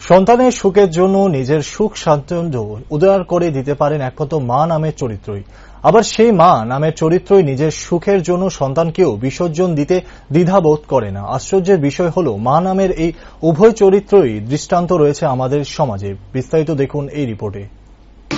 সন্তানের সুখের জন্য নিজের সুখ স্বাচ্ছন্দ্য উদার করে দিতে পারেন একমাত্র মা নামের চরিত্রই। আবার সেই মা নামের চরিত্রই নিজের সুখের জন্য সন্তানকেও বিসর্জন দিতে দ্বিধাবোধ করে না। আশ্চর্যের বিষয় হলো মা নামের এই উভয় চরিত্রই দৃষ্টান্ত রয়েছে আমাদের সমাজে। বিস্তারিত দেখুন এই রিপোর্টে।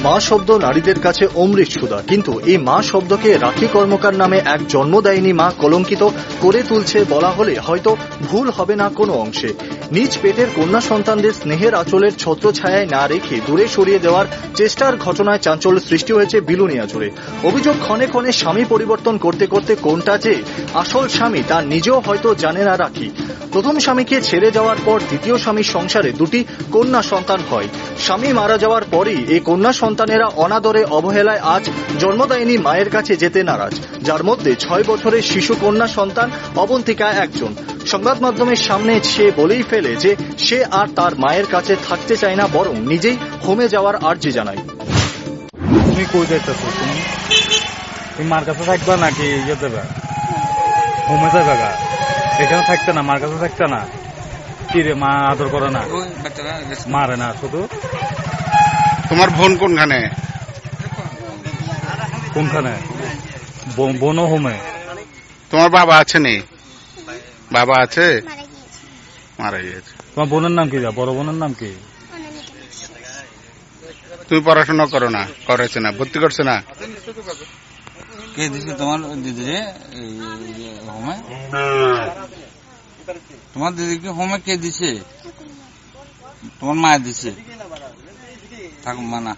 মা শব্দ নারীদের কাছে অমৃত সুধা, কিন্তু এই মা শব্দকে রাখি কর্মকার নামে এক জন্মদায়িনী মা কলঙ্কিত করে তুলছে বলা হলে হয়তো ভুল হবে না কোনো অংশে। নিজ পেটের কন্যা সন্তানদের স্নেহের আঁচলের ছত্রছায়ায় না রেখে দূরে সরিয়ে দেওয়ার চেষ্টার ঘটনায় চাঞ্চল্য সৃষ্টি হয়েছে বিলুনিয়া জুড়ে। অভিযোগ, ক্ষণে ক্ষণে স্বামী পরিবর্তন করতে করতে কোনটা যে আসল স্বামী তা নিজেও হয়তো জানে না রাখি। প্রথম স্বামীকে ছেড়ে যাওয়ার পর দ্বিতীয় স্বামীর সংসারে দুটি কন্যা সন্তান হয়। স্বামী মারা যাওয়ার পরই এই কন্যা সন্তানেরা অনাদরে অবহেলায় আজ জন্মদায়িনী মায়ের কাছে যেতে নারাজ, যার মধ্যে 6 বছরের শিশু কন্যা সন্তান অবন্তিকা একজন। সংবাদ মাধ্যমের সামনে সে বলেই ফেলে যে সে আর তার মায়ের কাছে থাকতে চায় না, বরং নিজেই হোমে যাওয়ার আর্জি জানায়। তুমি কই যাইতেছো? তুমি মার কাছে থাকবা নাকি ইয়ে দেবে? হোমে যাবে গা? এখানে থাকতে না, মার কাছে থাকতে না? কি রে, মা আদর করে না, মারে না শুধু? তোমার বোন কোনখানে? কোনখানে? বোনও হোমে? তোমার বাবা আছে নি? বাবা আছে, মারা গিয়েছে। তোমার বোনের নাম কি? বড় বোনের নাম কি? তুমি পড়াশোনা করো না, করেছে না, ভর্তি করছে না? কে দিছে তোমার দিদিরে হোমে? তোমার দিদিকে হোমে কে দিছে? তোমার মায়ের দিছে? থাকুক মানা।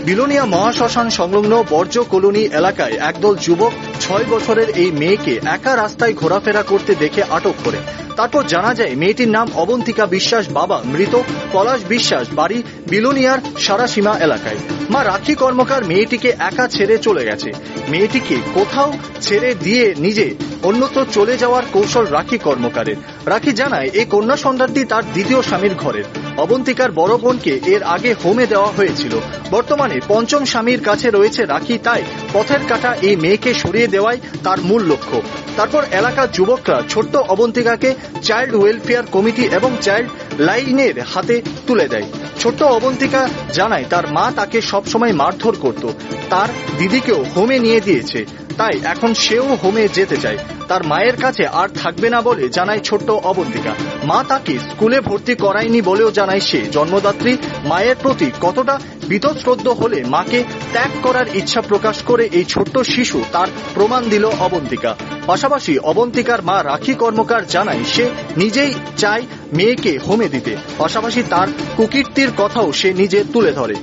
বিলোনিয়া মহাশ্মশান সংলগ্ন বর্জ্য কলোনি এলাকায় একদল যুবক 6 বছরের এই মেয়েকে একা রাস্তায় ঘোরাফেরা করতে দেখে আটক করে। তারপর জানা যায় মেয়েটির নাম অবন্তিকা বিশ্বাস, বাবা মৃত পলাশ বিশ্বাস, বাড়ি বিলোনিয়ার সারাসীমা এলাকায়। মা রাখি কর্মকার মেয়েটিকে একা ছেড়ে চলে গেছে। মেয়েটিকে কোথাও ছেড়ে দিয়ে নিজে অন্যত্র চলে যাওয়ার কৌশল রাখি কর্মকারের। রাখি জানায় এই কন্যা সন্তানটি তার দ্বিতীয় স্বামীর ঘরের। অবন্তিকার বড় বোনকে এর আগে হোমে দেওয়া হয়েছিল। বর্তমানে পঞ্চম স্বামীর কাছে রয়েছে রাখি, তাই পথের কাটা এই মেয়েকে সরিয়ে দেওয়াই তার মূল লক্ষ্য। তারপর এলাকার যুবকরা ছোট্ট অবন্তিকাকে চাইল্ড ওয়েলফেয়ার কমিটি এবং চাইল্ড লাইনের হাতে তুলে দেয়। ছোট্ট অবন্তিকা জানায় তার মা তাকে সবসময় মারধর করত, তার দিদিকেও হোমে নিয়ে দিয়েছে, তাই এখন সেও হোমে যেতে চায়। তার মায়ের কাছে আর থাকবে না বলে জানায় ছোট্ট অবন্তিকা। মা তাকে স্কুলে ভর্তি করায়নি বলেও জানায় সে। জন্মদাত্রী মায়ের প্রতি কতটা বীতশ্রদ্ধ হলে মাকে ত্যাগ করার ইচ্ছা প্রকাশ করে এই ছোট্ট শিশু তার প্রমাণ দিল অবন্তিকা। পাশাপাশি অবন্তিকার মা রাখি কর্মকার জানায় সে নিজেই চায় মেয়েকে হোমে দিতে, পাশাপাশি তার কুকীর্তির কথাও সে নিজে তুলে ধরে।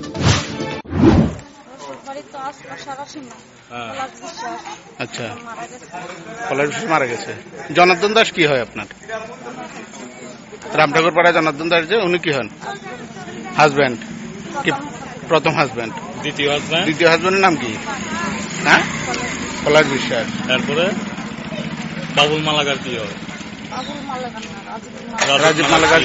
আচ্ছা, পলাশ বিশ্বাস মারা গেছে। জনার্দন দাস কি হয় আপনার? রামঠাকুর পাড়া জনার্দন দাস যে, উনি কি হন? হাজব্যান্ড? কি প্রথম হাজব্যান্ড? দ্বিতীয় হাজব্যান্ড? দ্বিতীয় হাজব্যান্ডের নাম কি? হ্যাঁ, পলাশ বিশ্বাস। তারপরে বাবুল মালাকার কি হয়? রাজীব মালাকার।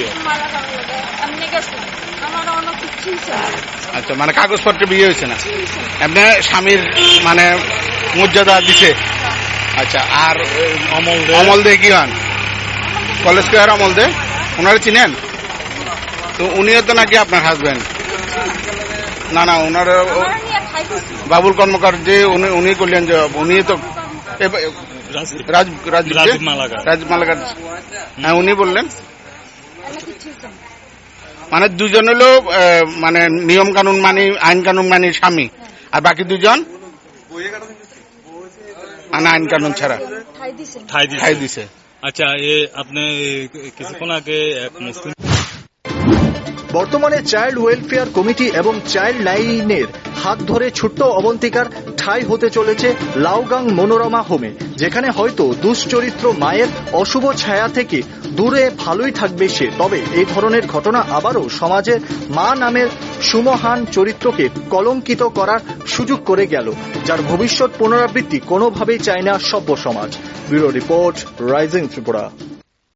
আচ্ছা, মানে কাগজপত্রে বিয়ে হয়েছে না? এমনি স্বামীর মানে মর্যাদা দিছে। আচ্ছা, আর অমল দে কি হন? কলেজ স্কয়ার অমল দে, ওনারা চিনেন তো? উনিও তো নাকি আপনার হাজব্যান্ড? না না, ওনার বাবুল কর্মকার যে উনি করলেন যে, উনি তো রাজীব মালাকার। হ্যাঁ, উনি বললেন মানে দুজন হলো মানে নিয়ম কানুন মানি, আইন কানুন মানি স্বামী, আর বাকি দুজন মানে আইন কানুন ছাড়া ঠাই দিছে। আচ্ছা, আপনি কিছুক্ষণ আগে এক মুসলিম বর্তমানে চাইল্ড ওয়েলফেয়ার কমিটি এবং চাইল্ড লাইনের হাত ধরে ছোট্ট অবন্তিকার ঠাঁই হতে চলেছে লাউগাং মনোরমা হোমে, যেখানে হয়তো দুশ্চরিত্র মায়ের অশুভ ছায়া থেকে দূরে ভালোই থাকবে সে। তবে এই ধরনের ঘটনা আবারও সমাজে মা নামের সুমহান চরিত্রকে কলঙ্কিত করার সুযোগ করে গেল, যার ভবিষ্যৎ পুনরাবৃত্তি কোনোভাবেই চায় না সভ্য সমাজ। Bureau report, rising Tripura.